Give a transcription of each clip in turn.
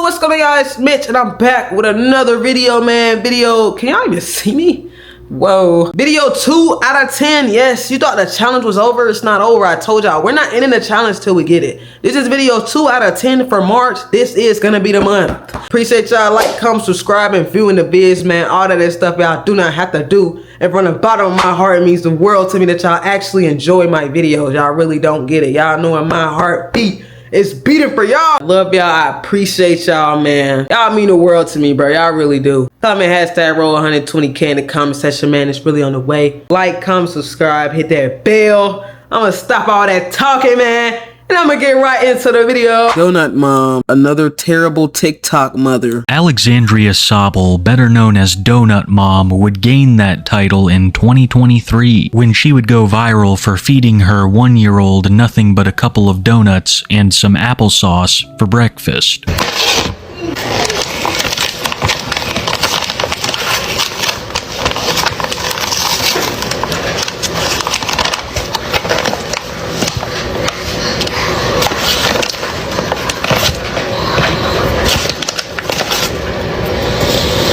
What's going on, guys? Mitch, and I'm back with another video, man. Can y'all even see me? Whoa. Video 2 out of 10. Yes, you thought the challenge was over. It's not over. I told y'all, we're not ending the challenge till we get it. This is video 2 out of 10 for March. This is gonna be the month. Appreciate y'all. Like, comment, subscribe, and viewing the vids, man. All of that stuff y'all do not have to do. And from the bottom of my heart, it means the world to me that y'all actually enjoy my videos. Y'all really don't get it. Y'all know in my heartbeat, it's beating for y'all. Love y'all. I appreciate y'all, man. Y'all mean the world to me, bro. Y'all really do. Comment hashtag roll 120K in the comment section, man. It's really on the way. Like, comment, subscribe, hit that bell. I'm gonna stop all that talking, man. And I'm gonna get right into the video. Donut Mom, another terrible TikTok mother. Alexandria Sobel, better known as Donut Mom, would gain that title in 2023 when she would go viral for feeding her one-year-old nothing but a couple of donuts and some applesauce for breakfast.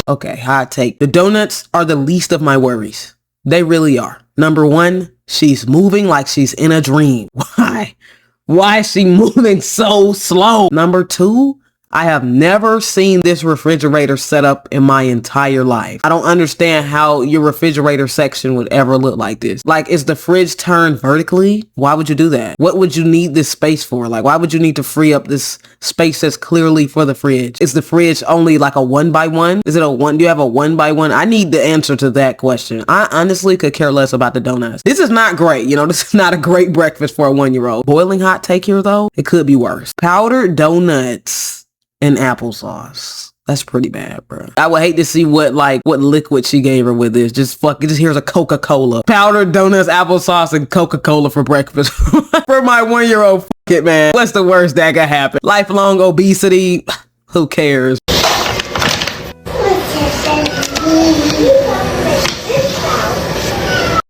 Okay, hot take. The donuts are the least of my worries. They really are. Number one, she's moving like she's in a dream. Why? Why is she moving so slow? Number two, I have never seen this refrigerator set up in my entire life. I don't understand how your refrigerator section would ever look like this. Like, is the fridge turned vertically? Why would you do that? What would you need this space for? Like, why would you need to free up this space that's clearly for the fridge? Is the fridge only like a 1x1? Is it a one? Do you have a 1x1? I need the answer to that question. I honestly could care less about the donuts. This is not great. You know, this is not a great breakfast for a 1-year-old. Boiling hot take here though, it could be worse. Powdered donuts and applesauce. That's pretty bad, bro. I would hate to see what liquid she gave her with this. Just here's a Coca-Cola. Powdered donuts, applesauce, and Coca-Cola for breakfast. For my 1-year-old, fuck it, man. What's the worst that could happen? Lifelong obesity? Who cares?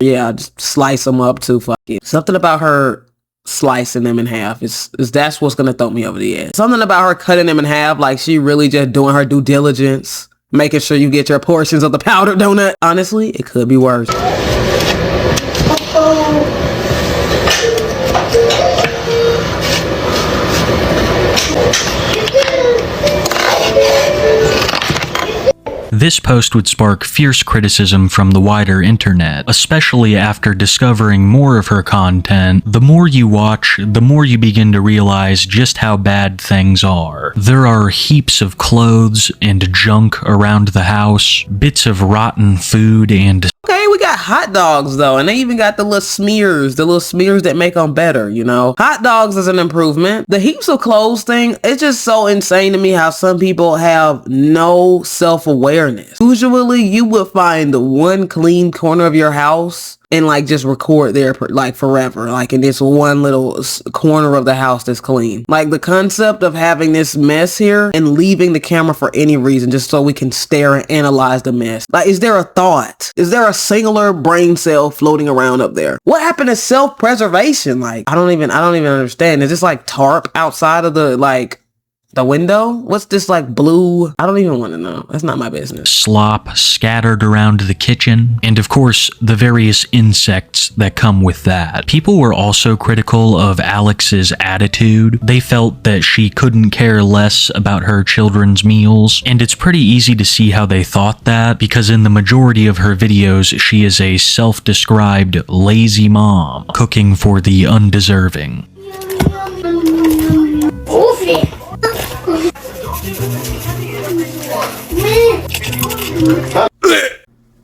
Yeah, just slice them up too, fuck it. Something about her slicing them in half that's what's gonna throw me over the edge. Something about her cutting them in half, like she really just doing her due diligence, making sure you get your portions of the powdered donut. Honestly, it could be worse. This post would spark fierce criticism from the wider internet, especially after discovering more of her content. The more you watch, the more you begin to realize just how bad things are. There are heaps of clothes and junk around the house, bits of rotten food, and okay, we got hot dogs though, and they even got the little smears that make them better, you know. Hot dogs is an improvement. The heaps of clothes thing, it's just so insane to me how some people have no self-awareness. Usually you would find the one clean corner of your house and like just record there like forever, like in this one little corner of the house that's clean. Like the concept of having this mess here and leaving the camera for any reason just so we can stare and analyze the mess. Like, is there a thought? Is there a singular brain cell floating around up there? What happened to self-preservation? Like, I don't even understand. Is this like tarp outside of the window? What's this like blue? I don't even want to know. That's not my business. Slop scattered around the kitchen, and of course, the various insects that come with that. People were also critical of Alex's attitude. They felt that she couldn't care less about her children's meals, and it's pretty easy to see how they thought that, because in the majority of her videos, she is a self-described lazy mom, cooking for the undeserving.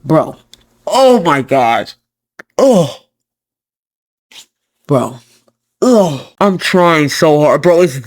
Bro, oh my gosh. Oh, bro, oh, I'm trying so hard, bro. It's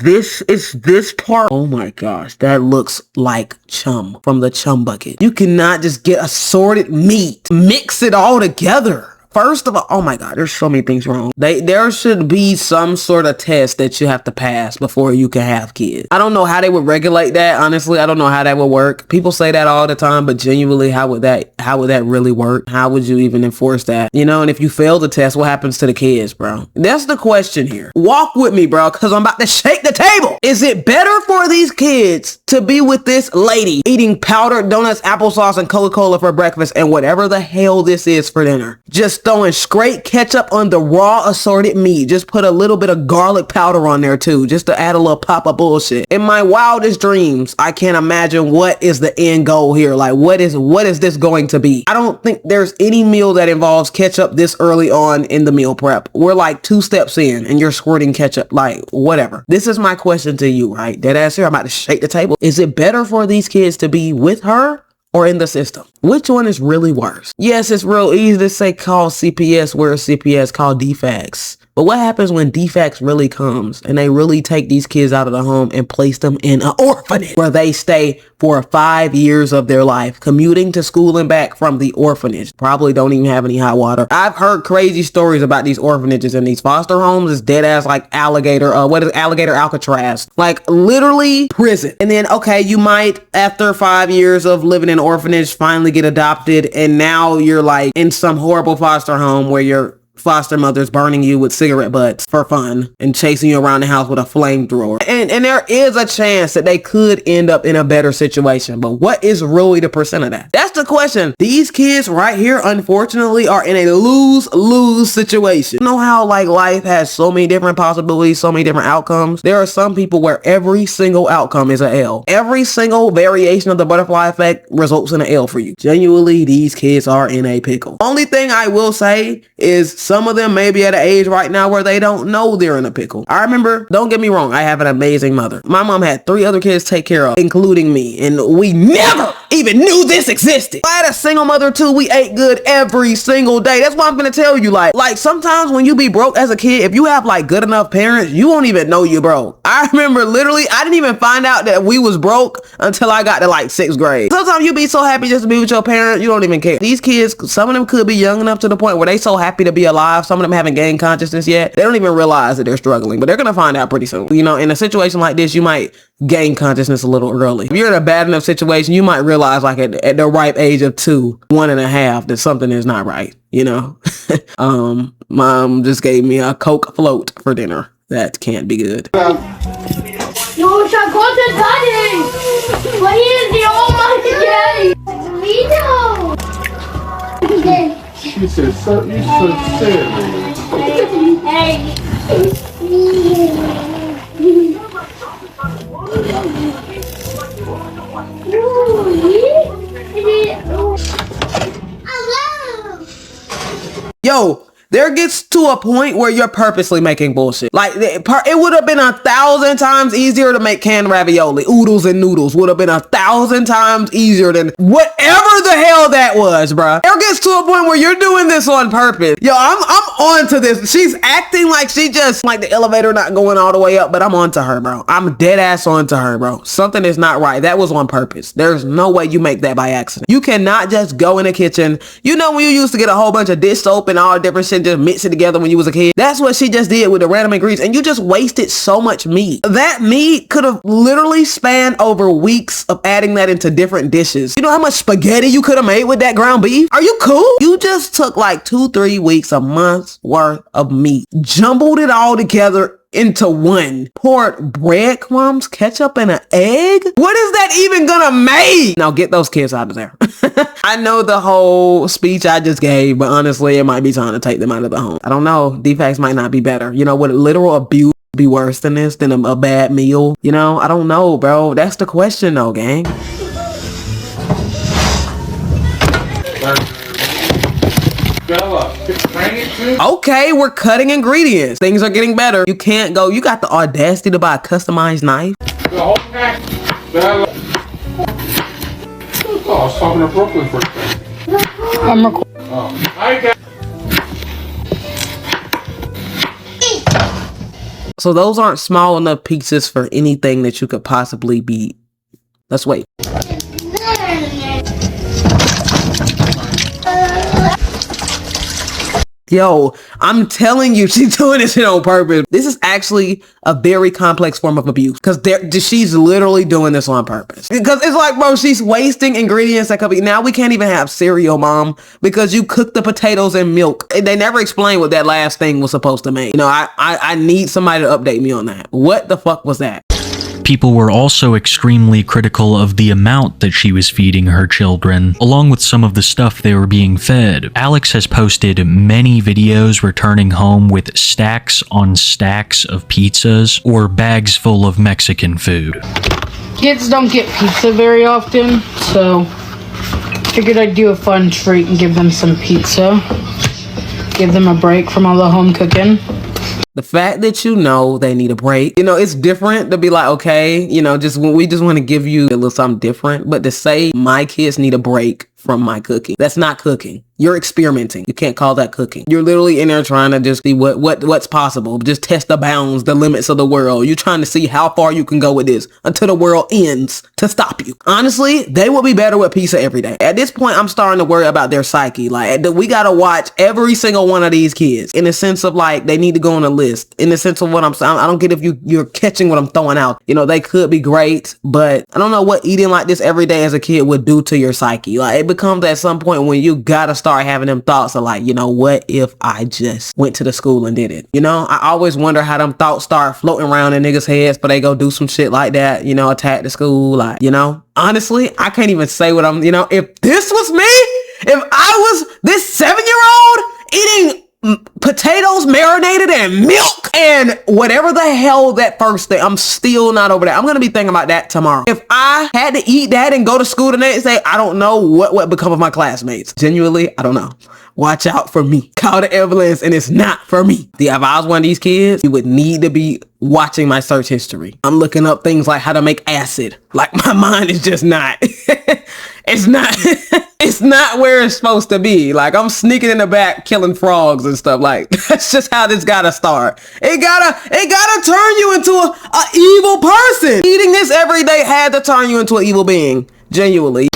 this part. Oh my gosh, that looks like chum from the chum bucket. You cannot just get assorted meat, mix it all together. First of all, oh my God, there's so many things wrong. There should be some sort of test that you have to pass before you can have kids. I don't know how they would regulate that. Honestly, I don't know how that would work. People say that all the time, but genuinely, how would that really work? How would you even enforce that? You know, and if you fail the test, what happens to the kids, bro? That's the question here. Walk with me, bro, because I'm about to shake the table. Is it better for these kids to be with this lady eating powdered donuts, applesauce, and Coca-Cola for breakfast and whatever the hell this is for dinner? Just throwing straight ketchup on the raw assorted meat. Just put a little bit of garlic powder on there too, just to add a little pop of bullshit. In my wildest dreams, I can't imagine what is the end goal here. Like, what is this going to be? I don't think there's any meal that involves ketchup this early on in the meal prep. We're like 2 steps in and you're squirting ketchup, like whatever. This is my question to you, right? Dead ass here. I'm about to shake the table. Is it better for these kids to be with her or in the system? Which one is really worse? Yes, it's real easy to say call CPS where CPS call defects. But what happens when defects really comes and they really take these kids out of the home and place them in an orphanage where they stay for 5 years of their life, commuting to school and back from the orphanage? Probably don't even have any hot water. I've heard crazy stories about these orphanages and these foster homes is dead ass like alligator Alcatraz, like literally prison. And then, okay, you might after 5 years of living in an orphanage finally get adopted, and now you're like in some horrible foster home where your foster mother's burning you with cigarette butts for fun and chasing you around the house with a flamethrower. And there is a chance that they could end up in a better situation. But what is really the percent of that? That's the question. These kids right here, unfortunately, are in a lose-lose situation. You know how like life has so many different possibilities, so many different outcomes? There are some people where every single outcome is an L. Every single variation of the butterfly effect results in an L for you. Genuinely, these kids are in a pickle. Only thing I will say is some of them may be at an age right now where they don't know they're in a pickle. I remember, don't get me wrong, I have an amazing mother. My mom had 3 other kids to take care of, including me, and we never even knew this existed. I had a single mother too. We ate good every single day. That's why I'm gonna tell you, like sometimes when you be broke as a kid, if you have like good enough parents, you won't even know you broke. I remember literally, I didn't even find out that we was broke until I got to like 6th grade. Sometimes you be so happy just to be with your parents, you don't even care. These kids, some of them could be young enough to the point where they so happy to be alive. Some of them haven't gained consciousness yet. They don't even realize that they're struggling, but they're gonna find out pretty soon. You know, in a situation like this, you might gain consciousness a little early. If you're in a bad enough situation, you might realize like at the ripe age of 2, 1.5, that something is not right, you know? Mom just gave me a Coke float for dinner. That can't be good. No, shall go to daddy. Please, the almighty daddy. Vito. She said, so, you so silly. Hey. Yo, there gets to a point where you're purposely making bullshit. Like, it would have been 1,000 times easier to make canned ravioli. Oodles and noodles would have been 1,000 times easier than whatever the hell that was, bruh. There gets to a point where you're doing this on purpose. Yo, I'm on to this. She's acting like she just, like the elevator not going all the way up, but I'm on to her, bro. I'm dead ass on to her, bro. Something is not right. That was on purpose. There's no way you make that by accident. You cannot just go in the kitchen. You know when you used to get a whole bunch of dish soap and all different shit, just mix it together when you was a kid? That's what she just did with the random ingredients, and you just wasted so much meat. That meat could have literally spanned over weeks of adding that into different dishes. You know how much spaghetti you could have made with that ground beef? Are you cool? You just took like 2-3 weeks, a month's worth of meat, jumbled it all together into one, poured breadcrumbs, ketchup, and an egg? What is that even gonna make? Now get those kids out of there. I know the whole speech I just gave, but honestly, it might be time to take them out of the home. I don't know. Defects might not be better. You know, would literal abuse be worse than this, than a bad meal? You know, I don't know, bro. That's the question though, gang. Okay, we're cutting ingredients. Things are getting better. You can't go. You got the audacity to buy a customized knife? Oh, I was talking to Brooklyn for a second. I'm recording. Oh, I got. So those aren't small enough pieces for anything that you could possibly be. Let's wait. Yo, I'm telling you, she's doing this shit on purpose. This is actually a very complex form of abuse because she's literally doing this on purpose. Because it's like, bro, she's wasting ingredients that could be. Now we can't even have cereal, mom, because you cook the potatoes in milk. They never explained what that last thing was supposed to make. You know, I need somebody to update me on that. What the fuck was that? People were also extremely critical of the amount that she was feeding her children, along with some of the stuff they were being fed. Alex has posted many videos returning home with stacks on stacks of pizzas or bags full of Mexican food. Kids don't get pizza very often, so figured I'd do a fun treat and give them some pizza. Give them a break from all the home cooking. The fact that you know they need a break, you know, it's different to be like, okay, you know, we just want to give you a little something different. But to say my kids need a break from my cooking, that's not cooking. You're experimenting. You can't call that cooking. You're literally in there trying to just see what's possible. Just test the bounds, the limits of the world. You're trying to see how far you can go with this until the world ends to stop you. Honestly, they will be better with pizza every day. At this point, I'm starting to worry about their psyche. Like, we got to watch every single one of these kids in the sense of like, they need to go on a list. In the sense of what I'm saying, I don't get if you're catching what I'm throwing out. You know, they could be great, but I don't know what eating like this every day as a kid would do to your psyche. Like, it becomes at some point when you gotta start having them thoughts of like, you know, what if I just went to the school and did it? You know, I always wonder how them thoughts start floating around in niggas' heads, but they go do some shit like that, you know, attack the school, like, you know. Honestly, I can't even say what I'm, you know, if this was me, if I was this 7-year-old eating potatoes marinated in milk and whatever the hell that first thing, I'm still not over that. I'm gonna be thinking about that tomorrow. If I had to eat that and go to school the next day, I don't know what become of my classmates. Genuinely, I don't know. Watch out for me. Call the ambulance, and it's not for me. If I was one of these kids, you would need to be watching my search history. I'm looking up things like how to make acid. Like, my mind is just not. It's not. It's not where it's supposed to be. Like, I'm sneaking in the back, killing frogs and stuff. Like, that's just how this gotta start. It gotta turn you into a evil person. Eating this every day had to turn you into an evil being. Genuinely.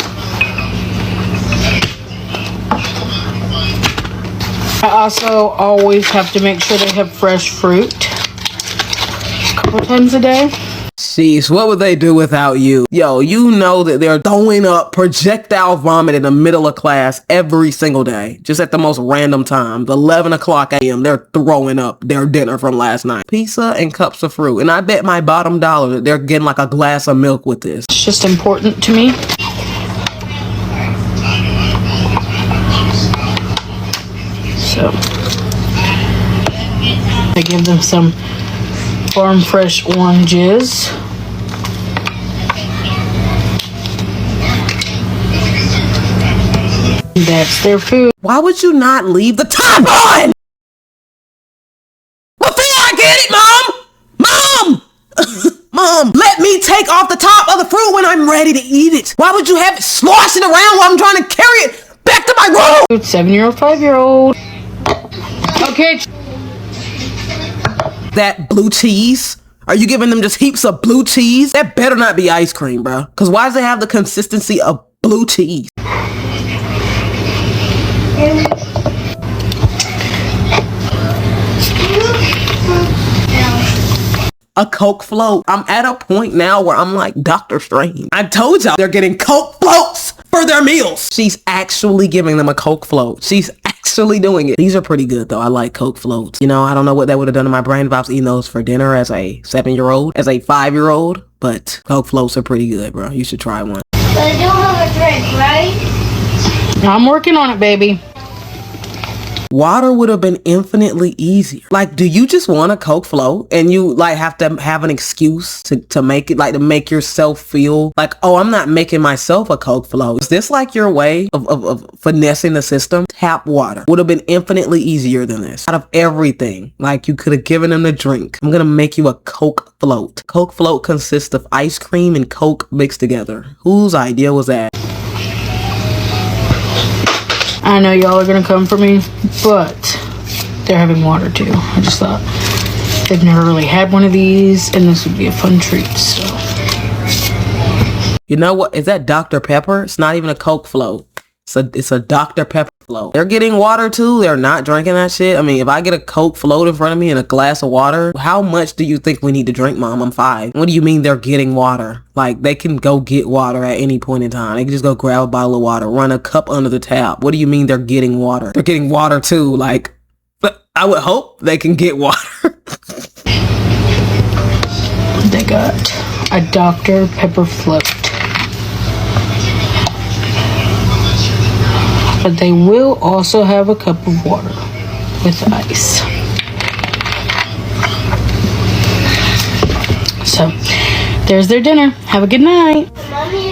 I also always have to make sure they have fresh fruit a couple times a day. Jeez, what would they do without you? Yo, you know that they're throwing up projectile vomit in the middle of class every single day. Just at the most random times. 11 o'clock a.m. They're throwing up their dinner from last night. Pizza and cups of fruit. And I bet my bottom dollar that they're getting like a glass of milk with this. It's just important to me. So I give them some farm fresh oranges. That's their food. Why would you not leave the top on? Before I get it, Mom! Mom, let me take off the top of the fruit when I'm ready to eat it. Why would you have it sloshing around while I'm trying to carry it back to my room? 7-year-old, 5-year-old. Okay. That blue cheese? Are you giving them just heaps of blue cheese? That better not be ice cream, bro. Because why does it have the consistency of blue cheese? A Coke float. I'm at a point now where I'm like Dr. Strange. I told y'all they're getting Coke floats for their meals. She's actually giving them a Coke float. She's actually doing it. These are pretty good though. I like Coke floats. You know, I don't know what that would have done to my brain if I was eating those for dinner as a 7-year-old, as a 5-year-old, but Coke floats are pretty good, bro. You should try one. But I don't have a drink, right? I'm working on it, baby. Water would have been infinitely easier. Like, do you just want a Coke float and you like have to have an excuse to make it, like to make yourself feel like, oh, I'm not making myself a Coke float? Is this like your way of finessing the system? Tap water would have been infinitely easier than this. Out of everything, like you could have given them the drink. I'm gonna make you a Coke float. Coke float consists of ice cream and Coke mixed together. Whose idea was that? I know y'all are gonna come for me, but they're having water too. I just thought they've never really had one of these, and this would be a fun treat. So, you know what? Is that Dr. Pepper? It's not even a Coke float. It's a Dr. Pepper float. They're getting water too. They're not drinking that shit. I mean, if I get a Coke float in front of me and a glass of water, how much do you think we need to drink, Mom? I'm 5. What do you mean they're getting water? Like, they can go get water at any point in time. They can just go grab a bottle of water, run a cup under the tap. What do you mean they're getting water? They're getting water too. Like, but I would hope they can get water. They got a Dr. Pepper float. But they will also have a cup of water with ice. So, there's their dinner. Have a good night.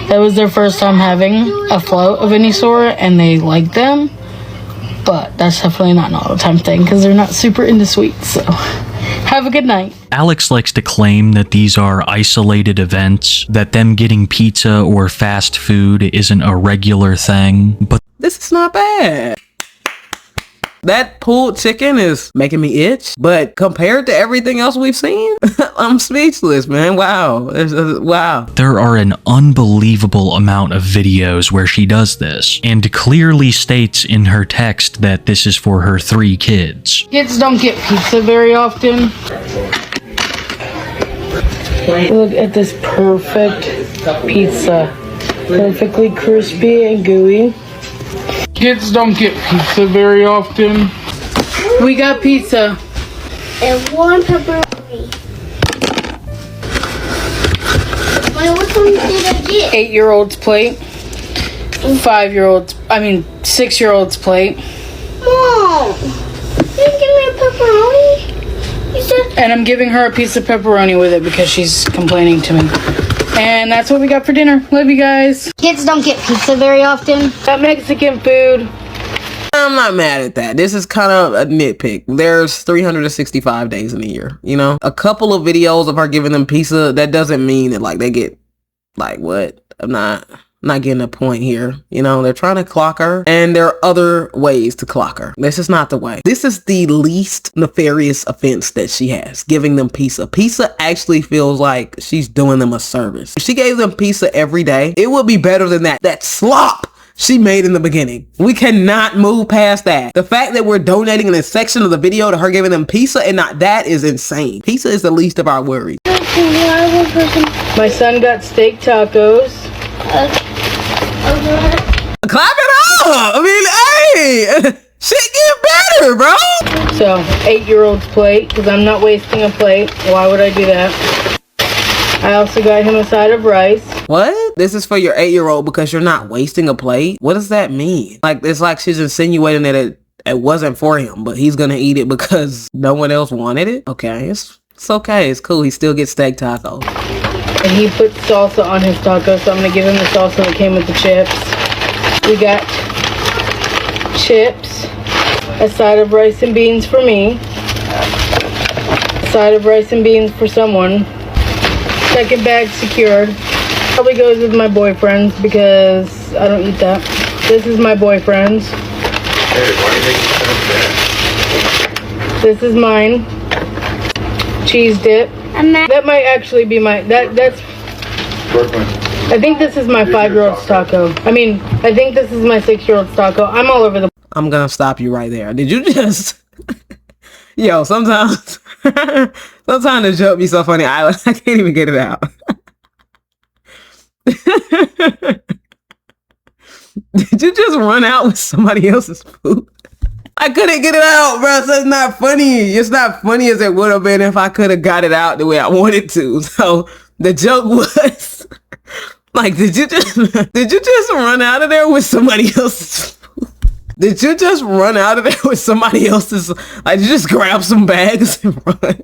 That was their first time having a float of any sort, and they like them. But that's definitely not an all-the-time thing, because they're not super into sweets, so... Have a good night. Alex likes to claim that these are isolated events, that them getting pizza or fast food isn't a regular thing, but This is not bad. That pulled chicken is making me itch, but compared to everything else we've seen, I'm speechless, man. Wow. Wow. there are an unbelievable amount of videos where she does this, and clearly states in her text that this is for her 3 kids. Kids don't get pizza very often. Look at this perfect pizza. Perfectly crispy and gooey. Kids don't get pizza very often. We got pizza. And 1 pepperoni. Wait, which one did I get? 8-year-old's plate. 6-year-old's plate. Mom, you didn't give me a pepperoni? You said... And I'm giving her a piece of pepperoni with it because she's complaining to me. And that's what we got for dinner. Love you guys. Kids don't get pizza very often. Got Mexican food. I'm not mad at that. This is kind of a nitpick. There's 365 days in a year, you know? A couple of videos of her giving them pizza, that doesn't mean that, like, they get, like, what? I'm not getting a point here. You know, they're trying to clock her, and there are other ways to clock her. This is not the way. This is the least nefarious offense that she has, giving them pizza. Pizza actually feels like she's doing them a service. If she gave them pizza every day, it would be better than that slop she made in the beginning. We cannot move past that. The fact that we're donating in a section of the video to her giving them pizza and not that is insane. Pizza is the least of our worries. My son got steak tacos. Clap it up! I mean, hey! Shit get better, bro! So, 8-year-old's plate, because I'm not wasting a plate. Why would I do that? I also got him a side of rice. What? This is for your 8-year-old because you're not wasting a plate? What does that mean? Like, it's like she's insinuating that it wasn't for him, but he's gonna eat it because no one else wanted it? Okay, it's okay. It's cool. He still gets steak tacos. And he put salsa on his taco, so I'm going to give him the salsa that came with the chips. We got chips, a side of rice and beans for me, a side of rice and beans for someone, second bag secured. Probably goes with my boyfriend's because I don't eat that. This is my boyfriend's. Hey, why are you making fun of that? This is mine. Cheese dip. That might actually be that's I think this is my 5-year-old's taco. I think this is my 6-year-old's taco. I'm all over the... I'm gonna stop you right there. Did you just... Yo, sometimes the joke be so funny, I can't even get it out. Did you just run out with somebody else's food? I couldn't get it out, bro. So it's not funny. It's not funny as it would have been if I could have got it out the way I wanted to. So the joke was like, did you just run out of there with somebody else's food? Did you just run out of there with somebody else's? Like, you just grab some bags and run?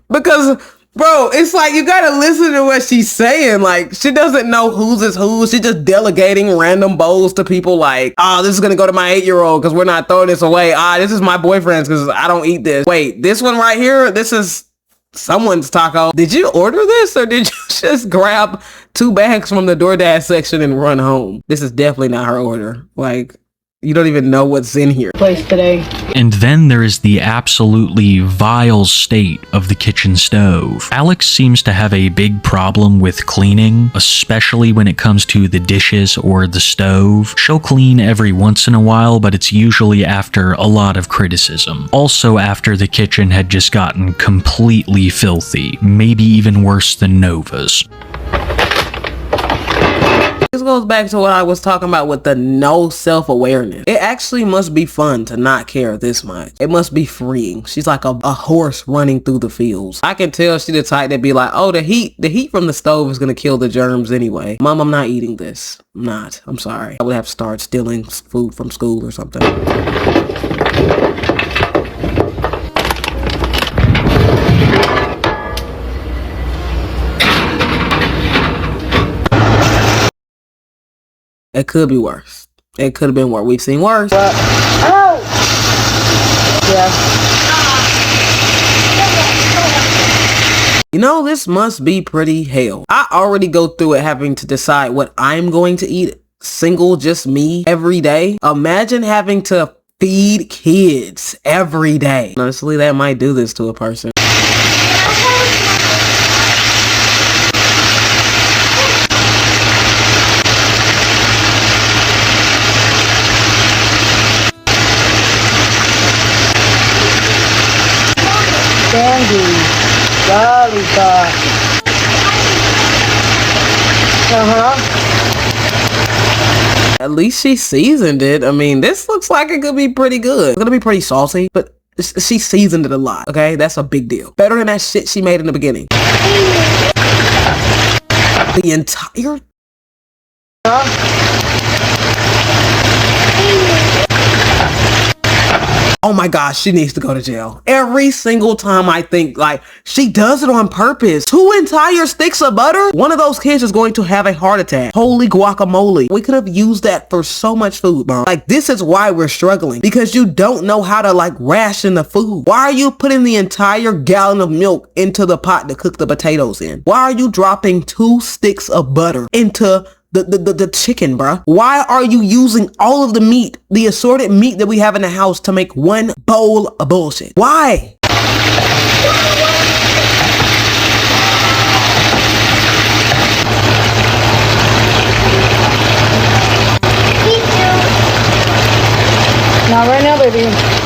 Because, bro, it's like you gotta listen to what she's saying. Like, she doesn't know whose is whose. She's just delegating random bowls to people like, oh, this is gonna go to my 8-year-old because we're not throwing this away. This is my boyfriend's because I don't eat this. Wait, this one right here, this is someone's taco. Did you order this or did you just grab 2 bags from the DoorDash section and run home? This is definitely not her order. Like, You don't even know what's in here. Place today. And then there is the absolutely vile state of the kitchen stove. Alex seems to have a big problem with cleaning, especially when it comes to the dishes or the stove. She'll clean every once in a while, but it's usually after a lot of criticism. Also after the kitchen had just gotten completely filthy, maybe even worse than Nova's. This goes back to what I was talking about with the no self-awareness. It actually must be fun to not care this much. It must be freeing. She's like a horse running through the fields. I can tell she's the type to be like, oh, the heat from the stove is gonna kill the germs anyway. Mom, I'm not eating this. I'm not. I'm sorry. I would have to start stealing food from school or something. It could be worse. It could have been worse. We've seen worse. Oh! Yeah. You know, this must be pretty hell. I already go through it having to decide what I'm going to eat, single, just me, every day. Imagine having to feed kids every day. Honestly, that might do this to a person. Candy. Lollipop. At least she seasoned it. I mean, this looks like it could be pretty good. It's gonna be pretty saucy, but she seasoned it a lot, okay? That's a big deal. Better than that shit she made in the beginning. The entire... Oh my gosh, she needs to go to jail. Every single time I think, like, she does it on purpose. 2 entire sticks of butter? One of those kids is going to have a heart attack. Holy guacamole. We could have used that for so much food, Mom. Like, this is why we're struggling. Because you don't know how to, like, ration the food. Why are you putting the entire gallon of milk into the pot to cook the potatoes in? Why are you dropping 2 sticks of butter into the chicken, bruh? Why are you using all of the meat, the assorted meat that we have in the house to make one bowl of bullshit? Why? Not right now, baby.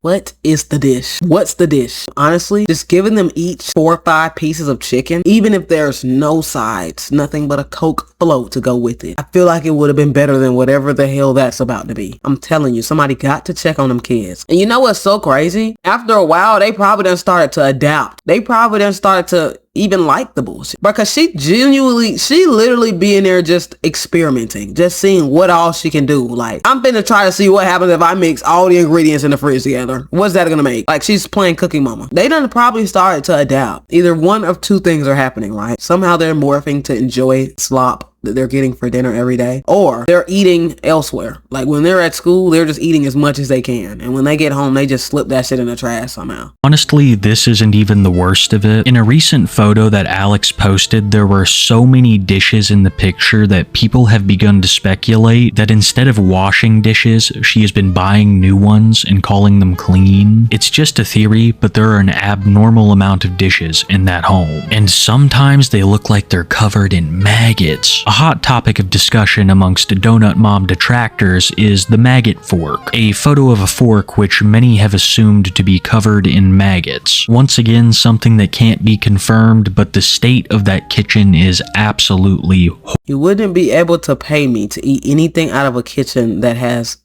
What is the dish? What's the dish? Honestly, just giving them each 4 or 5 pieces of chicken, even if there's no sides, nothing but a Coke float to go with it, I feel like it would have been better than whatever the hell that's about to be. I'm telling you, somebody got to check on them kids. And you know what's so crazy? After a while, they probably done started to adapt. They probably done started to even like the bullshit, because she literally be in there just experimenting, just seeing what all she can do. Like, I'm finna try to see what happens if I mix all the ingredients in the fridge together. What's that gonna make? Like, she's playing Cookie Mama. They done probably started to adapt. Either one of 2 things are happening, right? Somehow they're morphing to enjoy slop that they're getting for dinner every day, or they're eating elsewhere. Like, when they're at school, they're just eating as much as they can, and when they get home, they just slip that shit in the trash somehow. Honestly, this isn't even the worst of it. In a recent photo that Alex posted, there were so many dishes in the picture that people have begun to speculate that instead of washing dishes, she has been buying new ones and calling them clean. It's just a theory, but there are an abnormal amount of dishes in that home, and sometimes they look like they're covered in maggots. A hot topic of discussion amongst Donut Mom detractors is the maggot fork, a photo of a fork which many have assumed to be covered in maggots. Once again, something that can't be confirmed, but the state of that kitchen is absolutely You wouldn't be able to pay me to eat anything out of a kitchen that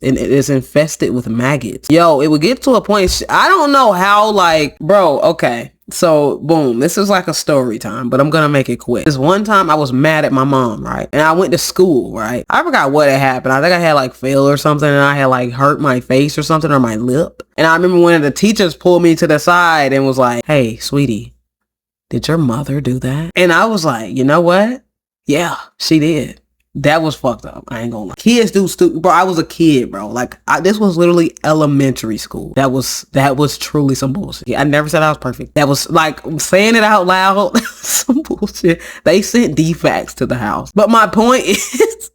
it is infested with maggots. Yo, it would get to a point, I don't know how, like, bro, okay. So boom, this is like a story time, but I'm gonna make it quick. This one time I was mad at my mom, right? And I went to school, right? I forgot what had happened. I think I had like fail or something, and I had like hurt my face or something, or my lip. And I remember one of the teachers pulled me to the side and was like, "Hey, sweetie, did your mother do that?" And I was like, you know what? Yeah, she did. That was fucked up. I ain't gonna lie. Kids do stupid, bro. I was a kid, bro. Like this was literally elementary school. That was truly some bullshit. Yeah, I never said I was perfect. That was like saying it out loud. Some bullshit. They sent defects to the house. But my point is,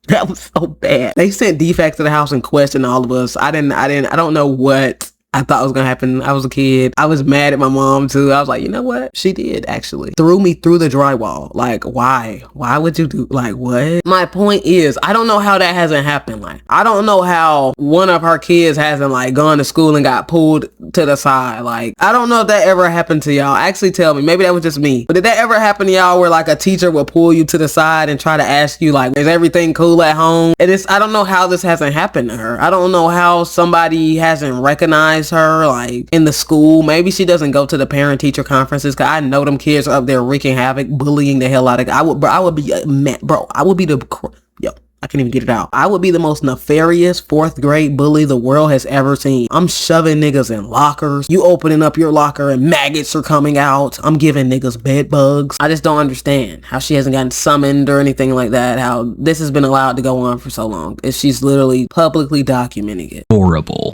that was so bad. They sent defects to the house and questioned all of us. I don't know what I thought was gonna happen. I was a kid. I was mad at my mom too. I was like, you know what? She did actually. Threw me through the drywall. Like, why? Why would you do, like, what? My point is, I don't know how that hasn't happened. Like, I don't know how one of her kids hasn't like gone to school and got pulled to the side. Like, I don't know if that ever happened to y'all. Actually tell me. Maybe that was just me. But did that ever happen to y'all where like a teacher will pull you to the side and try to ask you like, is everything cool at home? And I don't know how this hasn't happened to her. I don't know how somebody hasn't recognized her like in the school. Maybe she doesn't go to the parent teacher conferences, because I know them kids are up there wreaking havoc, bullying the hell out of. I would be I can't even get it out. I would be the most nefarious 4th grade bully the world has ever seen. I'm shoving niggas in lockers. You opening up your locker and maggots are coming out. I'm giving niggas bed bugs. I just don't understand how she hasn't gotten summoned or anything like that. How this has been allowed to go on for so long. If she's literally publicly documenting it. Horrible.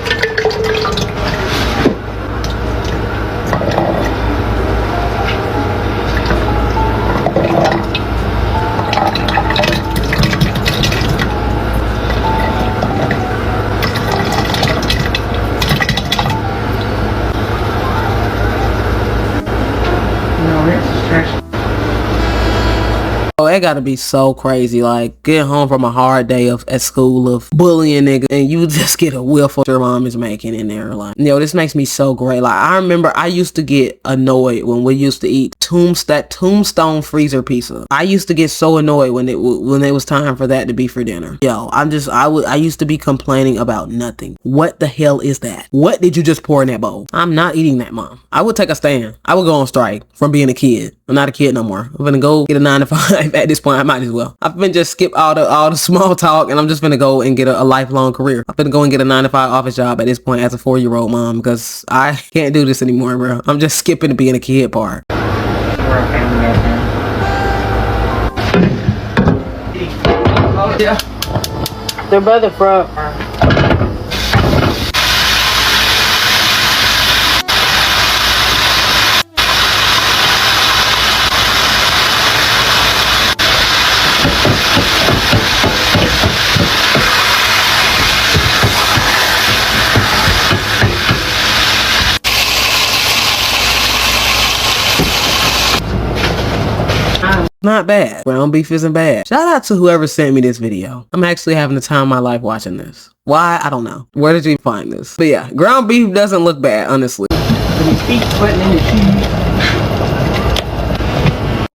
Oh, it gotta be so crazy. Like, get home from a hard day at school of bullying niggas, and you just get a whiff of what your mom is making in there. Like, this makes me so great. Like, I remember I used to get annoyed when we used to eat that tombstone freezer pizza. I used to get so annoyed when it was time for that to be for dinner. I used to be complaining about nothing. What the hell is that? What did you just pour in that bowl? I'm not eating that, Mom. I would take a stand. I would go on strike from being a kid. I'm not a kid no more. I'm gonna go get a 9 to 5 at this point. I might as well. I've been just skip all the small talk, and I'm just gonna go and get a lifelong career. I'm gonna go and get a 9 to 5 office job at this point as a 4-year-old mom, because I can't do this anymore, bro. I'm just skipping the being a kid part. Yeah. They're by the front. Not bad. Ground beef isn't bad. Shout out to whoever sent me this video. I'm actually having the time of my life watching this. Why? I don't know. Where did you find this? But yeah, ground beef doesn't look bad, honestly. What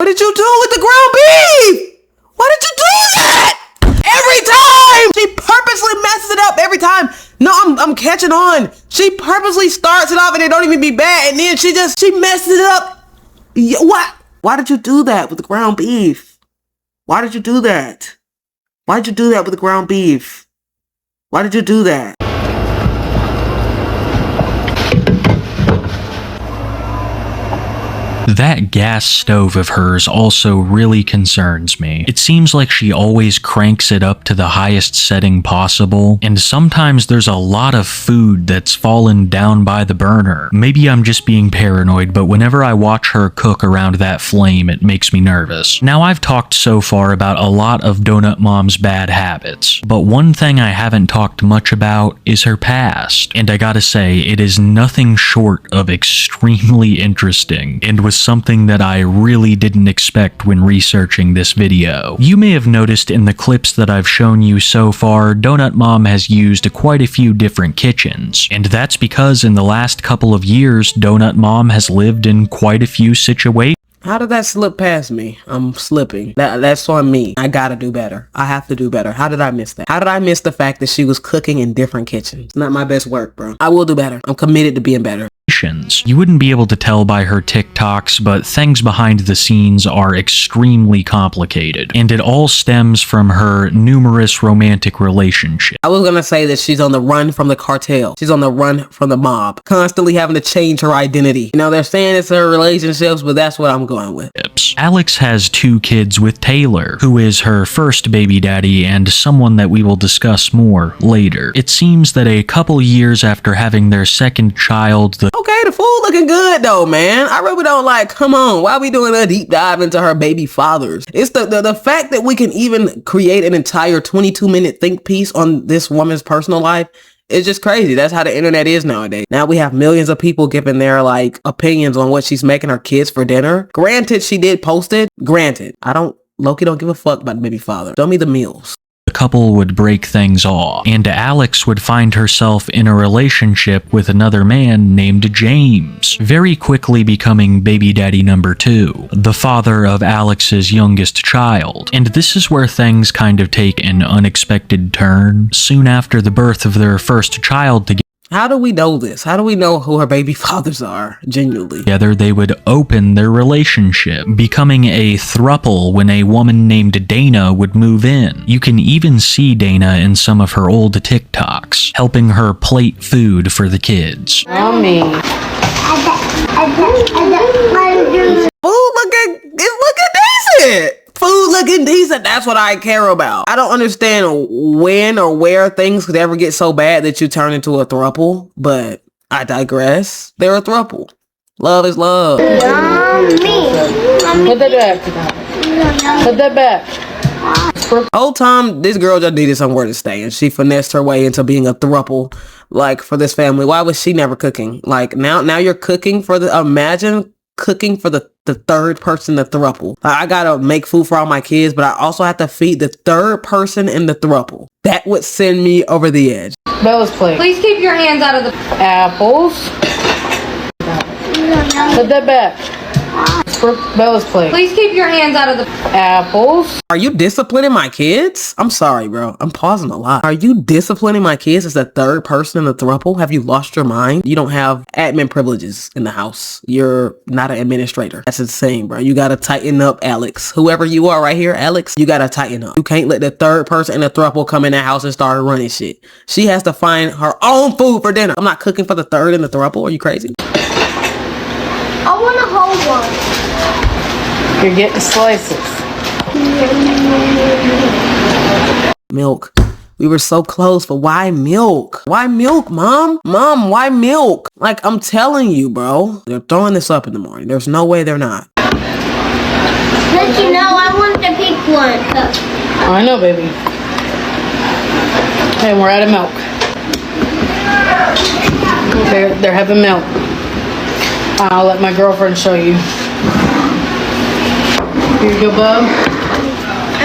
did you do with the ground beef? Why did you do that? Every time! She purposely messes it up every time. No, I'm catching on. She purposely starts it off and it don't even be bad, and then she messes it up. What? Why did you do that with the ground beef? Why did you do that? Why did you do that with the ground beef? Why did you do that? That gas stove of hers also really concerns me. It seems like she always cranks it up to the highest setting possible, and sometimes there's a lot of food that's fallen down by the burner. Maybe I'm just being paranoid, but whenever I watch her cook around that flame, it makes me nervous. Now, I've talked so far about a lot of Donut Mom's bad habits, but one thing I haven't talked much about is her past, and I gotta say, it is nothing short of extremely interesting, and was something that I really didn't expect when researching this video. You may have noticed in the clips that I've shown you so far, Donut Mom has used quite a few different kitchens, and that's because in the last couple of years, Donut Mom has lived in quite a few situations. How did that slip past me? I'm slipping. That's on me. I gotta do better. I have to do better. How did I miss that? How did I miss the fact that she was cooking in different kitchens? Not my best work, bro. I will do better. I'm committed to being better. You wouldn't be able to tell by her TikToks, but things behind the scenes are extremely complicated, and it all stems from her numerous romantic relationships. I was gonna say that she's on the run from the cartel. She's on the run from the mob, constantly having to change her identity. You know, they're saying it's her relationships, but that's what I'm going with. Alex has 2 kids with Taylor, who is her first baby daddy and someone that we will discuss more later. It seems that a couple years after having their second child, Okay, the food looking good though, man. I really don't like, come on, why are we doing a deep dive into her baby fathers? It's the fact that we can even create an entire 22-minute think piece on this woman's personal life. It's just crazy. That's how the internet is nowadays. Now we have millions of people giving their like opinions on what she's making her kids for dinner. Granted, she did post it. Granted, Loki don't give a fuck about the baby father. Show me the meals. the couple would break things off, and Alex would find herself in a relationship with another man named James, very quickly becoming baby daddy number 2, the father of Alex's youngest child. And this is where things kind of take an unexpected turn. Soon after the birth of their first child How do we know this? How do we know who her baby fathers are, genuinely? together, they would open their relationship, becoming a throuple when a woman named Dana would move in. You can even see Dana in some of her old TikToks, helping her plate food for the kids. Mommy. Food looking decent. Food looking decent. That's what I care about. I don't understand when or where things could ever get so bad that you turn into a throuple, but I digress. They're a throuple. Love is love. Put that back. Put that back. Whole time, this girl just needed somewhere to stay, and she finessed her way into being a throuple, like, for this family. Why was she never cooking? Like, now you're cooking for imagine cooking for the third person, the throuple. I gotta make food for all my kids, but I also have to feed the third person in the throuple. That would send me over the edge. Bella's plate. Please keep your hands out of the Apples. Put that back. Bella's plate. Please keep your hands out of the Apples. Are you disciplining my kids? I'm sorry, bro. I'm pausing a lot. Are you disciplining my kids as the third person in the throuple? Have you lost your mind? You don't have admin privileges in the house. You're not an administrator. That's insane, bro. You gotta tighten up, Alex. Whoever you are right here, Alex, you gotta tighten up. You can't let the third person in the throuple come in the house and start running shit. She has to find her own food for dinner. I'm not cooking for the third in the throuple. Are you crazy? I want a whole one. You're getting slices. Milk. We were so close, but why milk? Why milk, Mom? Mom, why milk? Like, I'm telling you, bro. They're throwing this up in the morning. There's no way they're not. Let you know, I want the pink one. I know, baby. Hey, we're out of milk. They're having milk. I'll let my girlfriend show you. Here you go, bub. I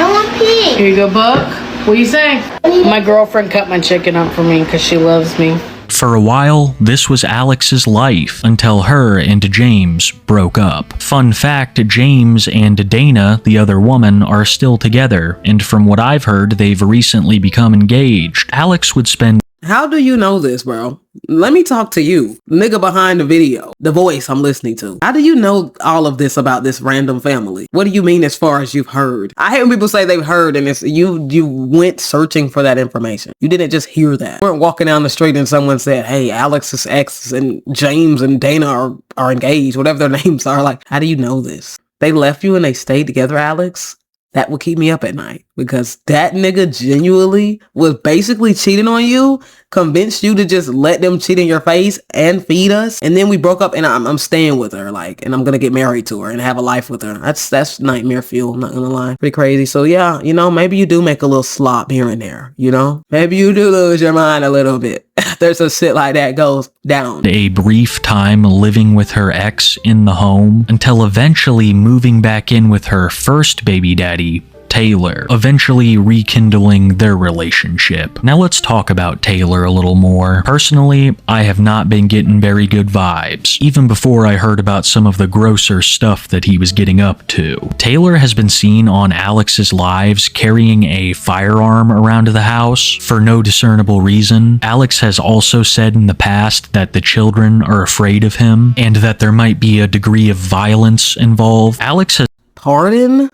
want pink. Here you go, Buck. What are you saying? My girlfriend cut my chicken up for me because she loves me. For a while, this was Alex's life until her and James broke up. Fun fact, James and Dana, the other woman, are still together, and from what I've heard, they've recently become engaged. Alex would spend How do you know this, bro? Let me talk to you, nigga behind the video, the voice I'm listening to. How do you know all of this about this random family? What do you mean as far as you've heard? I hate when people say they've heard and it's you went searching for that information. You didn't just hear that. You weren't walking down the street and someone said, hey, Alex's ex and James and Dana are engaged, whatever their names are. Like, how do you know this? They left you and they stayed together, Alex? That would keep me up at night because that nigga genuinely was basically cheating on you, convinced you to just let them cheat in your face and feed us. And then we broke up and I'm staying with her, like, and I'm going to get married to her and have a life with her. That's nightmare fuel. I'm not going to lie. Pretty crazy. So yeah, you know, maybe you do make a little slop here and there, you know, maybe you do lose your mind a little bit. There's some shit like that goes down. a brief time living with her ex in the home until eventually moving back in with her first baby daddy, Taylor, eventually rekindling their relationship. Now let's talk about Taylor a little more. Personally, I have not been getting very good vibes, even before I heard about some of the grosser stuff that he was getting up to. Taylor has been seen on Alex's lives carrying a firearm around the house for no discernible reason. Alex has also said in the past that the children are afraid of him and that there might be a degree of violence involved. Alex has Pardon?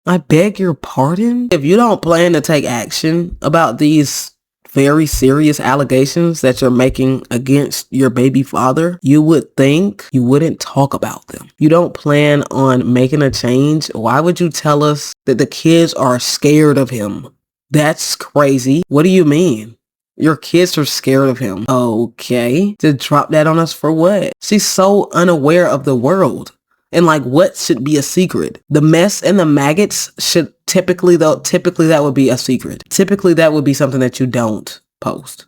I beg your pardon? If you don't plan to take action about these very serious allegations that you're making against your baby father, you would think you wouldn't talk about them. You don't plan on making a change. Why would you tell us that the kids are scared of him? That's crazy. What do you mean? Your kids are scared of him. Okay. To drop that on us for what? She's so unaware of the world. And like, what should be a secret? The mess and the maggots should typically that would be a secret. Typically that would be something that you don't post.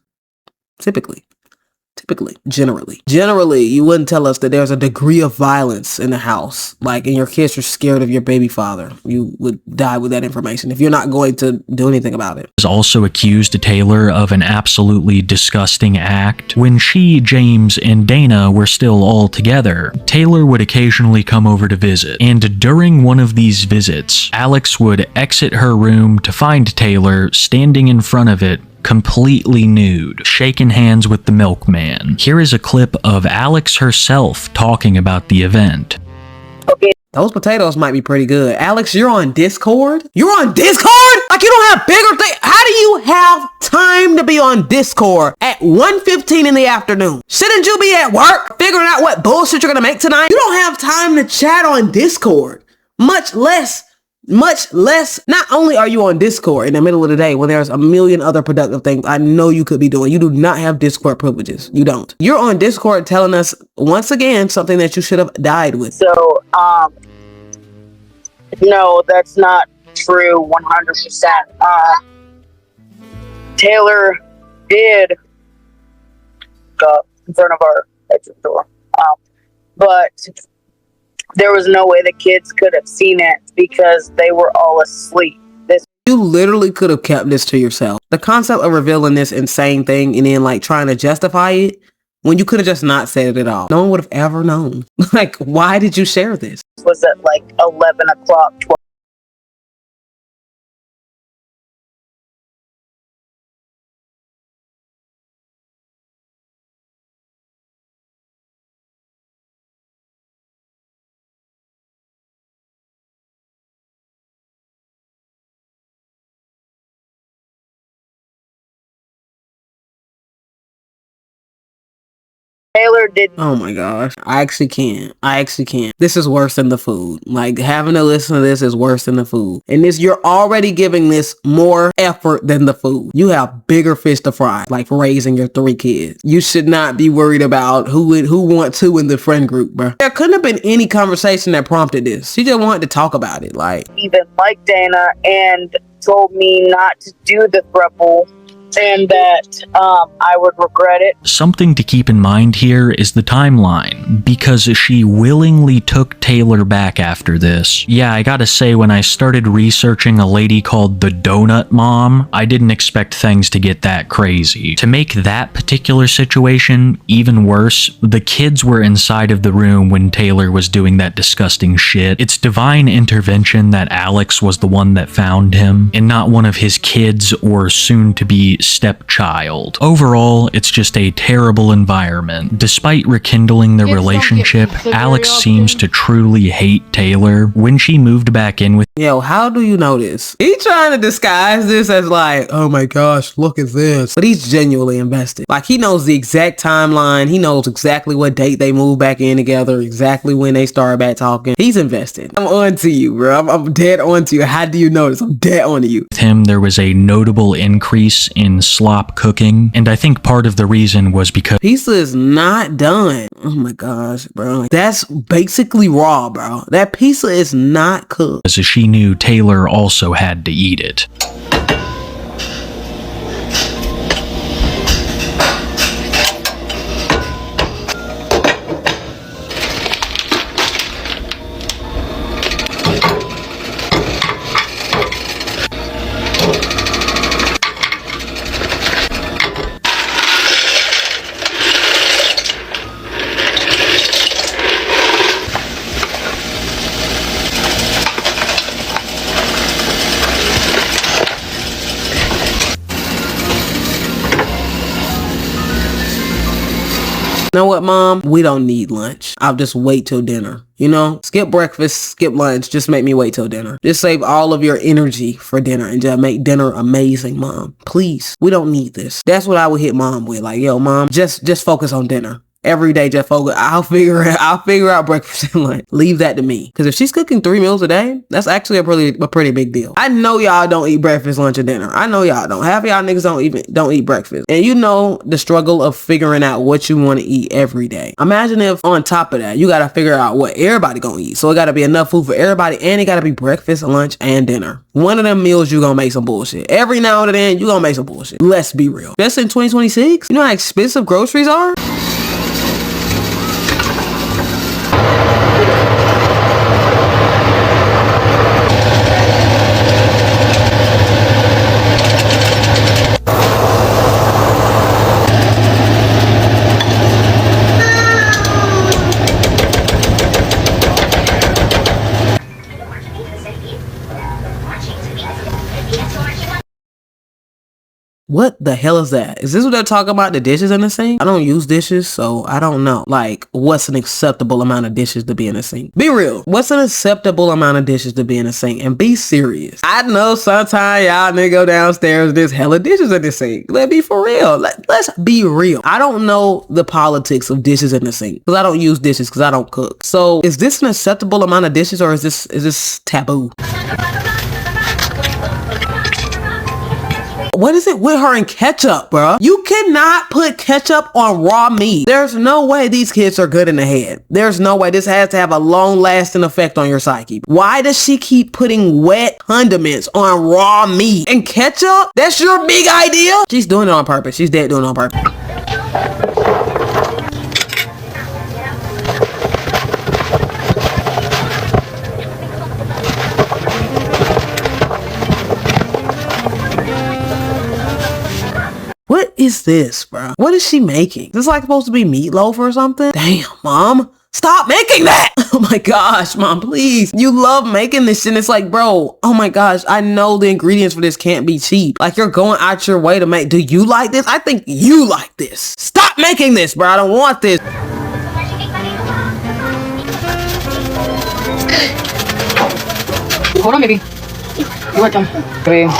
Generally, you wouldn't tell us that there's a degree of violence in the house. Like, and your kids are scared of your baby father. You would die with that information if you're not going to do anything about it. also accused Taylor of an absolutely disgusting act. When she, James, and Dana were still all together, Taylor would occasionally come over to visit. And during one of these visits, Alex would exit her room to find Taylor standing in front of it, completely nude, shaking hands with the milkman. Here is a clip of Alex herself talking about the event. Okay. Those potatoes might be pretty good. Alex, you're on Discord? You're on Discord? Like, you don't have bigger things? How do you have time to be on Discord at 1:15 in the afternoon? Shouldn't you be at work figuring out what bullshit you're gonna make tonight? You don't have time to chat on Discord. Much less, not only are you on Discord in the middle of the day when there's a million other productive things I know you could be doing. You do not have Discord privileges. You don't. You're on Discord telling us once again something that you should have died with. So, no, that's not true 100%. Taylor did go in front of our bedroom door. But there was no way the kids could have seen it because they were all asleep. You literally could have kept this to yourself. The concept of revealing this insane thing and then like trying to justify it when you could have just not said it at all. No one would have ever known. Like, why did you share this? It was at like 11 o'clock, 12. Taylor did. Oh my gosh. I actually can't. This is worse than the food. Like, having to listen to this is worse than the food. And this, you're already giving this more effort than the food. You have bigger fish to fry, like raising your 3 kids. You should not be worried about who wants who in the friend group, bro. There couldn't have been any conversation that prompted this. She just wanted to talk about it. Like, even like Dana and told me not to do the throuple. And that I would regret it. Something to keep in mind here is the timeline, because she willingly took Taylor back after this. Yeah, I gotta say, when I started researching a lady called the Donut Mom, I didn't expect things to get that crazy. To make that particular situation even worse, the kids were inside of the room when Taylor was doing that disgusting shit. It's divine intervention that Alex was the one that found him, and not one of his kids or soon-to-be stepchild. Overall, it's just a terrible environment. Despite rekindling the relationship, Alex seems to truly hate Taylor. When she moved back in with yo, how do you know this? He's trying to disguise this as like, oh my gosh, look at this. But he's genuinely invested. Like, he knows the exact timeline. He knows exactly what date they moved back in together, exactly when they started back talking. He's invested. I'm on to you, bro. I'm dead on to you. How do you know this? I'm dead on to you. With him, there was a notable increase in slop cooking, and I think part of the reason was because pizza is not done. Oh my gosh, bro. That's basically raw, bro. That pizza is not cooked. She knew Taylor also had to eat it. You know what, mom? We don't need lunch. I'll just wait till dinner. You know, skip breakfast, skip lunch, just make me wait till dinner. Just save all of your energy for dinner and just make dinner amazing, mom. Please, we don't need this. That's what I would hit mom with. Like, yo, mom, just focus on dinner. Every day, just focus. I'll figure out breakfast and lunch. Leave that to me. Because if she's cooking 3 meals a day, that's actually a pretty big deal. I know y'all don't eat breakfast, lunch, or dinner. I know y'all don't. Half of y'all niggas don't eat breakfast. And you know the struggle of figuring out what you want to eat every day. Imagine if on top of that, you got to figure out what everybody gonna eat. So it got to be enough food for everybody, and it got to be breakfast, lunch, and dinner. One of them meals, you gonna make some bullshit. Every now and then, you gonna make some bullshit. Let's be real. That's in 2026. You know how expensive groceries are? What the hell is that? Is this what they're talking about? The dishes in the sink? I don't use dishes, so I don't know. Like, what's an acceptable amount of dishes to be in the sink? Be real. What's an acceptable amount of dishes to be in the sink? And be serious. I know sometimes y'all nigga go downstairs, there's hella dishes in the sink. Let's be for real. Let's be real. I don't know the politics of dishes in the sink because I don't use dishes because I don't cook. So is this an acceptable amount of dishes or is this taboo? What is it with her and ketchup, bro? You cannot put ketchup on raw meat. There's no way these kids are good in the head. There's no way. This has to have a long-lasting effect on your psyche. Why does she keep putting wet condiments on raw meat? And ketchup? That's your big idea? She's doing it on purpose. She's dead doing it on purpose. What is this, bro? What is she making? Is this like supposed to be meatloaf or something? Damn, mom. Stop making that! Oh my gosh, mom, please. You love making this and it's like, bro, oh my gosh, I know the ingredients for this can't be cheap. Like you're going out your way to make, do you like this? I think you like this. Stop making this, bro. I don't want this. Hold on, baby. You're welcome. Baby.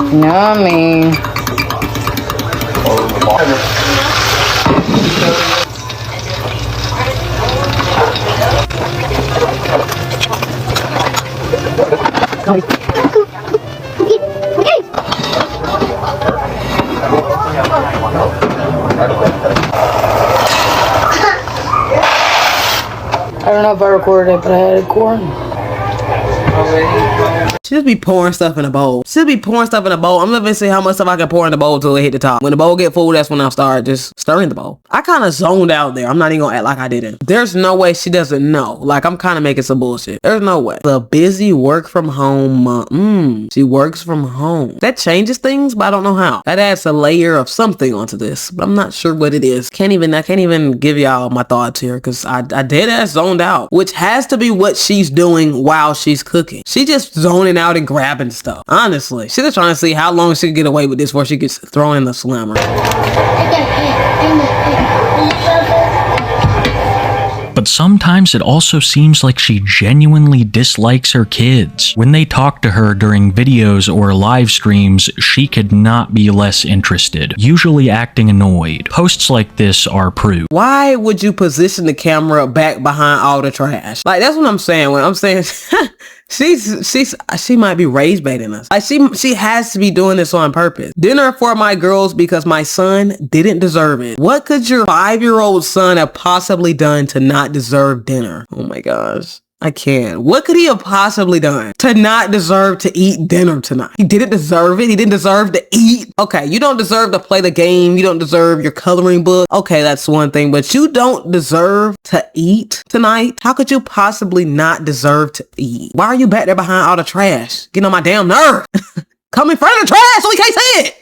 Yummy. I don't know if I recorded it, but I had a corn. She just be pouring stuff in a bowl. She'll be pouring stuff in a bowl. I'm gonna see how much stuff I can pour in the bowl till it hit the top. When the bowl get full, that's when I'll start just stirring the bowl. I kind of zoned out there. I'm not even gonna act like I didn't. There's no way she doesn't know. Like, I'm kind of making some bullshit. There's no way. The busy work from home. She works from home. That changes things, but I don't know how. That adds a layer of something onto this, but I'm not sure what it is. I can't even give y'all my thoughts here because I dead ass zoned out, which has to be what she's doing while she's cooking. She just zoning out and grabbing stuff. Honestly, she's just trying to see how long she can get away with this before she gets thrown in the slammer. But sometimes it also seems like she genuinely dislikes her kids. When they talk to her during videos or live streams, she could not be less interested, usually acting annoyed. Posts like this are proof. Why would you position the camera back behind all the trash? Like, that's what I'm saying when I'm saying she might be rage baiting us. Like, she has to be doing this on purpose. Dinner for my girls because my son didn't deserve it. What could your 5-year-old son have possibly done to not deserve dinner? Oh my gosh. I can't. What could he have possibly done to not deserve to eat dinner tonight? He didn't deserve it. He didn't deserve to eat. Okay, you don't deserve to play the game. You don't deserve your coloring book. Okay, that's one thing, but you don't deserve to eat tonight. How could you possibly not deserve to eat? Why are you back there behind all the trash? Getting on my damn nerve. Come in front of the trash so we can't see it.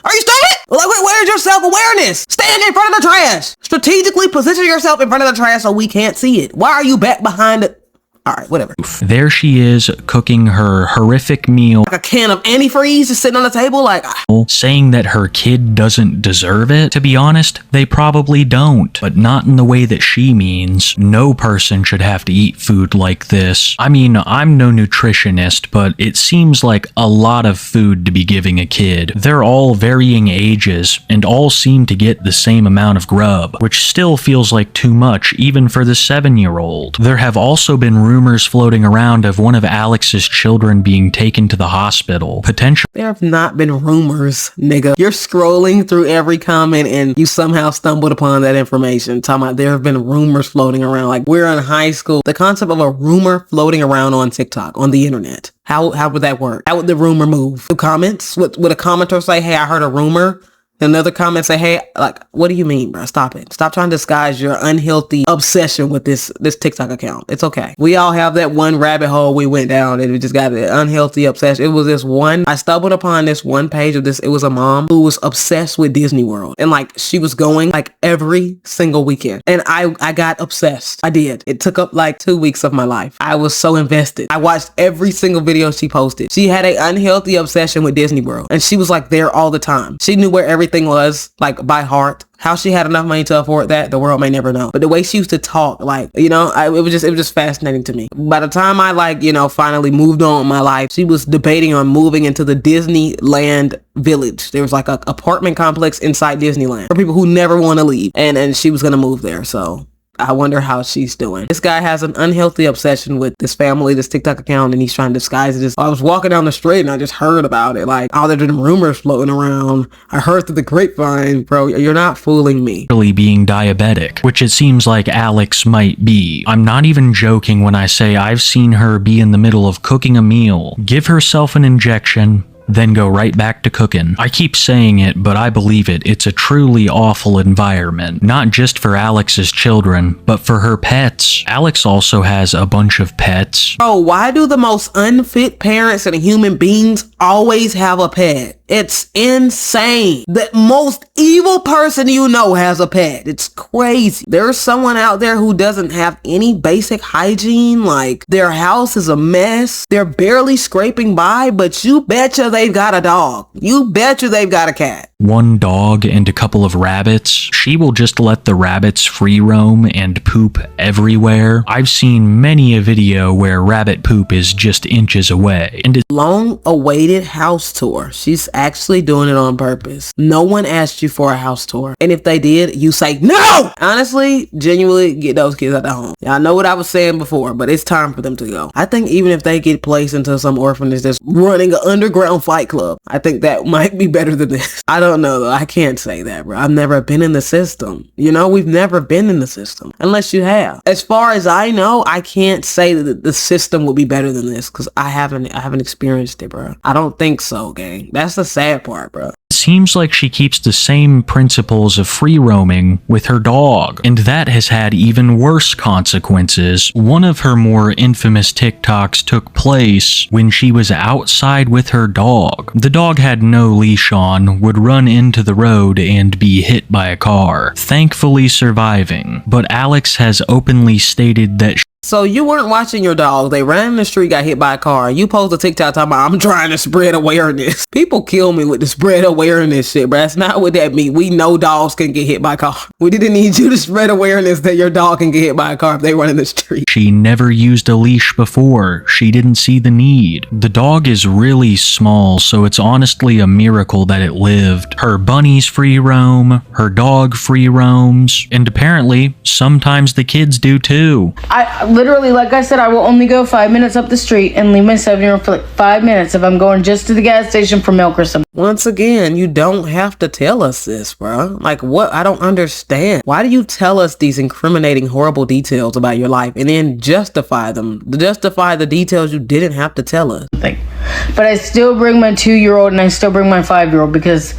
Are you stupid? Like, where's your self-awareness? Stand in front of the trash. Strategically position yourself in front of the trash so we can't see it. Why are you back behind it? All right, whatever. There she is cooking her horrific meal, Like a can of antifreeze just sitting on the table, like, saying that her kid doesn't deserve it. To be honest, they probably don't, but not in the way that she means. No person should have to eat food like this. I mean, I'm no nutritionist, but it seems like a lot of food to be giving a kid. They're all varying ages and all seem to get the same amount of grub, which still feels like too much even for the 7-year-old. There have also been rumors floating around of one of Alex's children being taken to the hospital, potentially. there have not been rumors, nigga. You're scrolling through every comment and you somehow stumbled upon that information. Talking about there have been rumors floating around. Like, we're in high school. The concept of a rumor floating around on TikTok, on the internet. How would that work? How would the rumor move? The comments? Would a commenter say, hey, I heard a rumor? Another comment say, hey, like, what do you mean, bro? Stop it. Stop trying to disguise your unhealthy obsession with this TikTok account. It's okay. We all have that one rabbit hole we went down and we just got an unhealthy obsession. It was this one, I stumbled upon this one page of this. It was a mom who was obsessed with Disney World. And like, she was going like every single weekend. And I got obsessed. I did. It took up like 2 weeks of my life. I was so invested. I watched every single video she posted. She had an unhealthy obsession with Disney World. And she was like there all the time. She knew where everything was, like, by heart. How she had enough money to afford that, the world may never know. But the way she used to talk, like, you know, it was just fascinating to me. By the time I, like, you know, finally moved on in my life, she was debating on moving into the Disneyland village. There was like an apartment complex inside Disneyland for people who never want to leave, and she was gonna move there. So I wonder how she's doing. This guy has an unhealthy obsession with this family, this TikTok account, and he's trying to disguise it. I was walking down the street and I just heard about it. Like, oh, there's been rumors floating around. I heard through the grapevine. Bro, you're not fooling me. Being diabetic, which it seems like Alex might be. I'm not even joking when I say I've seen her be in the middle of cooking a meal, give herself an injection, then go right back to cooking. I keep saying it, but I believe it. It's a truly awful environment, not just for Alex's children, but for her pets. Alex also has a bunch of pets. Bro, why do the most unfit parents and human beings always have a pet? It's insane. The most evil person you know has a pet. It's crazy. There's someone out there who doesn't have any basic hygiene. Like, their house is a mess. They're barely scraping by, but you betcha they've got a dog. You betcha they've got a cat. One dog and a couple of rabbits. She will just let the rabbits free roam and poop everywhere. I've seen many a video where rabbit poop is just inches away. And it's long-awaited house tour. She's actually doing it on purpose. No one asked you for a house tour. And if they did, you say no! Honestly, genuinely get those kids out the home. Yeah, I know what I was saying before, but it's time for them to go. I think even if they get placed into some orphanage that's running an underground fight club, I think that might be better than this. I don't know though. I can't say that, bro. I've never been in the system. You know, we've never been in the system. Unless you have. As far as I know, I can't say that the system would be better than this because I haven't experienced it, bro. I don't think so, gang. That's the sad part, bro. seems like she keeps the same principles of free roaming with her dog, and that has had even worse consequences. One of her more infamous TikToks took place when she was outside with her dog. The dog had no leash on, would run into the road and be hit by a car, thankfully surviving. But Alex has openly stated that So you weren't watching your dog. They ran in the street, got hit by a car. You post a TikTok talking about, I'm trying to spread awareness. People kill me with the spread awareness shit, bro. That's not what that means. We know dogs can get hit by a car. We didn't need you to spread awareness that your dog can get hit by a car if they run in the street. she never used a leash before. She didn't see the need. The dog is really small, so it's honestly a miracle that it lived. Her bunnies free roam, her dog free roams, and apparently sometimes the kids do too. I literally, like I said, I will only go 5 minutes up the street and leave my 7-year-old for like 5 minutes if I'm going just to the gas station for milk or something. Once again, you don't have to tell us this, bro. Like, what? I don't understand. Why do you tell us these incriminating, horrible details about your life and then justify them? Justify the details you didn't have to tell us. But I still bring my 2-year-old and I still bring my 5-year-old because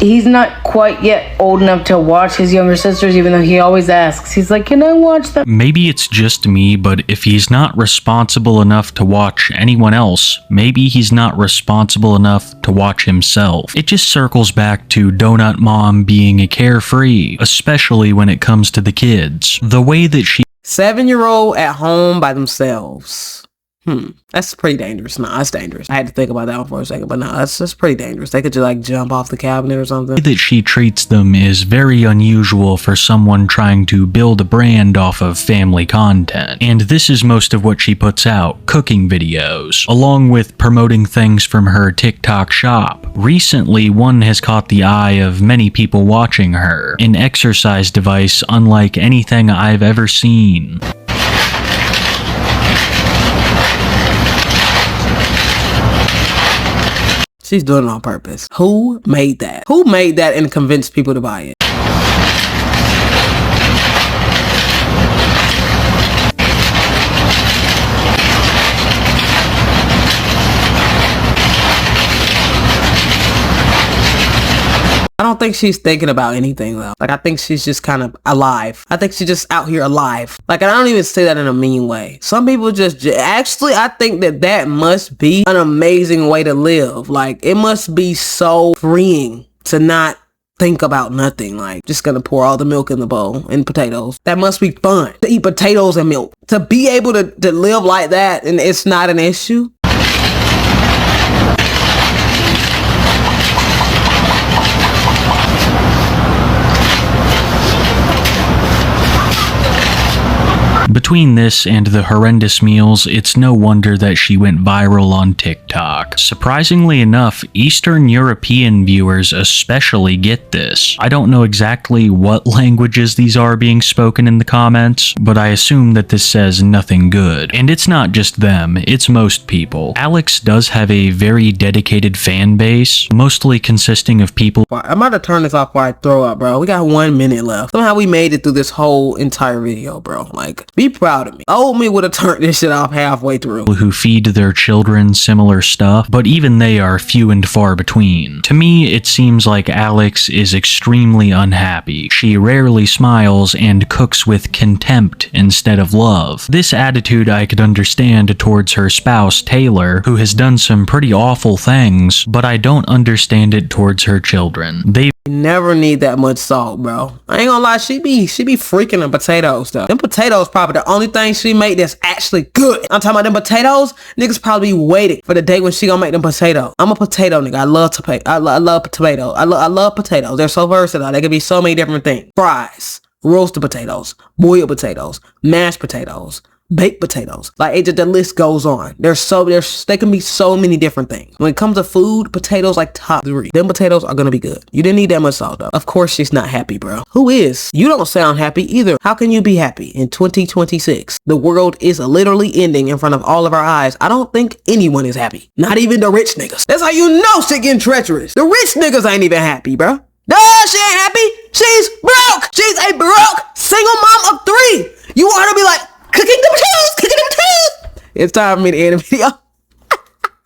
he's not quite yet old enough to watch his younger sisters, even though he always asks. He's like, can I watch them? Maybe it's just me, but if he's not responsible enough to watch anyone else, maybe he's not responsible enough to watch himself. It just circles back to Donut Mom being a carefree, especially when it comes to the kids. The way that she 7-year-old at home by themselves. That's pretty dangerous. Nah, that's dangerous. I had to think about that one for a second, but no, that's pretty dangerous. They could just like jump off the cabinet or something. that she treats them is very unusual for someone trying to build a brand off of family content. And this is most of what she puts out, cooking videos, along with promoting things from her TikTok shop. Recently, one has caught the eye of many people watching her, an exercise device unlike anything I've ever seen. She's doing it on purpose. Who made that? Who made that and convinced people to buy it? I don't think she's thinking about anything though. Like I think she's just kind of alive. I think she's just out here alive. Like I don't even say that in a mean way. Some people just actually I think that must be an amazing way to live. Like it must be so freeing to not think about nothing. Like just gonna pour all the milk in the bowl and potatoes. That must be fun to eat potatoes and milk. To be able to live like that and it's not an issue. Between this and the horrendous meals, it's no wonder that she went viral on TikTok. Surprisingly enough, Eastern European viewers especially get this. I don't know exactly what languages these are being spoken in the comments, but I assume that this says nothing good. And it's not just them, it's most people. Alex does have a very dedicated fan base, mostly consisting of people. I'm about to turn this off before I throw up, bro. We got 1 minute left. Somehow we made it through this whole entire video, bro. Like, be proud of me. Old me would have turned this shit off halfway through. Who feed their children similar stuff, but even they are few and far between. To me, it seems like Alex is extremely unhappy. She rarely smiles and cooks with contempt instead of love. This attitude I could understand towards her spouse, Taylor, who has done some pretty awful things, but I don't understand it towards her children. They never need that much salt, bro. I ain't gonna lie, she be freaking them potatoes though. Them potatoes probably the only thing she make that's actually good. I'm talking about them potatoes. Niggas probably be waiting for the day when she gonna make them potatoes. I'm a potato nigga. I love tomatoes. I love potatoes. They're so versatile. They can be so many different things. Fries, roasted potatoes, boiled potatoes, mashed potatoes, baked potatoes. Like the list goes on. They can be so many different things. When it comes to food, potatoes like top 3. Them potatoes are gonna be good. You didn't need that much salt though. Of course she's not happy, bro. Who is? You don't sound happy either. How can you be happy in 2026? The world is literally ending in front of all of our eyes. I don't think anyone is happy. Not even the rich niggas. That's how you know shit getting treacherous. The rich niggas ain't even happy, bro. Duh, she ain't happy. She's broke. She's a broke single mom of 3. You want her to be like, cooking the potatoes. It's time for me to end the video.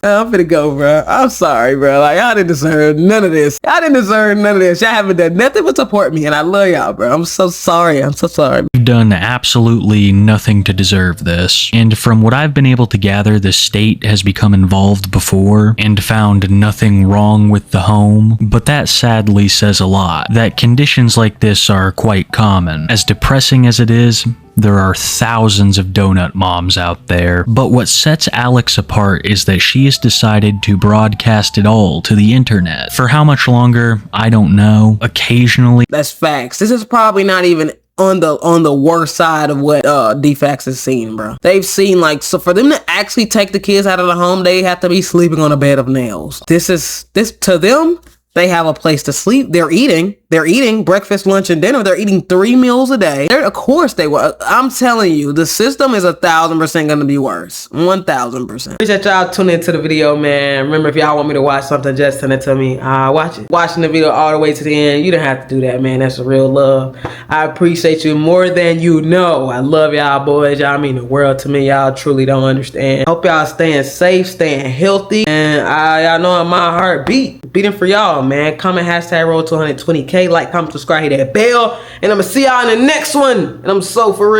I'm finna go, bro. I'm sorry, bro. Like, y'all didn't deserve none of this. Y'all haven't done nothing but support me, and I love y'all, bro. I'm so sorry. You've done absolutely nothing to deserve this. And from what I've been able to gather, the state has become involved before and found nothing wrong with the home. But that sadly says a lot. That conditions like this are quite common. As depressing as it is, there are thousands of donut moms out there, but what sets Alex apart is that she has decided to broadcast it all to the internet. For how much longer, I don't know. Occasionally. That's facts. This is probably not even on the worst side of what DFAX has seen, bro. They've seen so for them to actually take the kids out of the home, they have to be sleeping on a bed of nails. This to them. They have a place to sleep. They're eating breakfast, lunch, and dinner. They're eating 3 meals a day. Of course they will. I'm telling you, the system is 1,000% going to be worse. 1,000%. Appreciate y'all tuning into the video, man. Remember, if y'all want me to watch something, just send it to me. Watch it. Watching the video all the way to the end. You don't have to do that, man. That's real love. I appreciate you more than you know. I love y'all, boys. Y'all mean the world to me. Y'all truly don't understand. Hope y'all staying safe, staying healthy. And y'all know my heart beating for y'all, man. Comment hashtag roll to 120K. Like, comment, subscribe, hit that bell. And I'm going to see y'all in the next one. And I'm so for real.